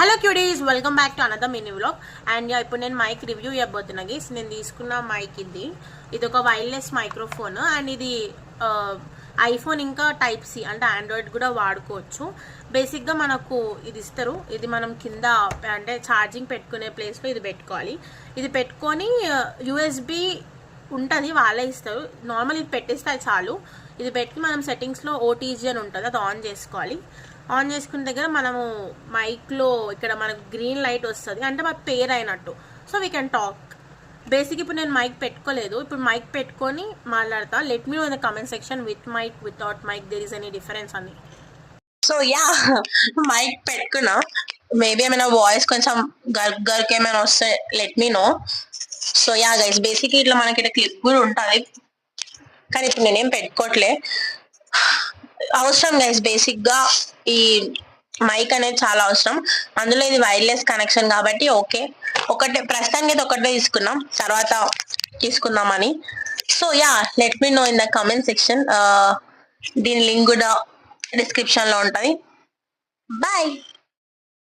Hello cuties, welcome back to another mini vlog. And ఇప్పుడు నేను mic review ఇవ్వబోతున్నా guys. నేను తీసుకున్న మైక్ ఇది ఒక వైర్లెస్ మైక్రోఫోన్. అండ్ ఇది ఐఫోన్ ఇంకా టైప్ సి అంటే ఆండ్రాయిడ్ కూడా వాడుకోవచ్చు. బేసిక్గా మనకు ఇది ఇస్తారు. ఇది మనం కింద అంటే ఛార్జింగ్ పెట్టుకునే ప్లేస్లో ఇది పెట్టుకోవాలి. ఇది పెట్టుకొని యూఎస్బి ఉంటుంది, వాళ్ళే ఇస్తారు. నార్మల్ ఇది పెట్టేస్తే చాలు. ఇది పెట్టి మనం సెట్టింగ్స్లో ఓటీజీ అని ఉంటుంది, అది ఆన్ చేసుకోవాలి. ఆన్ చేసుకున్న దగ్గర మనము మైక్లో ఇక్కడ మనకు గ్రీన్ లైట్ వస్తుంది, అంటే మన పేర్ అయినట్టు. So we can talk. Basic ఇప్పుడు నేను మైక్ పెట్టుకోలేదు, ఇప్పుడు మైక్ పెట్టుకొని మాట్లాడతా. Let me know in the comment section with mic without mic there is any difference అని. సో యా, మైక్ పెట్టుకున్నా. మేబీ ఏమైనా వాయిస్ కొంచెం గర్క్ ఏమైనా వస్తే let me know. So yeah guys, basic ఇట్లా మనకి ఇట్లా క్లిప్ కూడా ఉంటుంది, కానీ ఇప్పుడు నేనేం పెట్టుకోవట్లే. అవసరం గైస్, బేసిక్ గా ఈ మైక్ అనేది చాలా అవసరం. అందులో ఇది వైర్లెస్ కనెక్షన్ కాబట్టి ఓకే. ప్రస్తుతానికి అయితే ఒకటే తీసుకున్నాం, తర్వాత తీసుకుందామని. So yeah, let me know in the comment section. దీని లింక్ కూడా డిస్క్రిప్షన్ లో ఉంటది. బాయ్.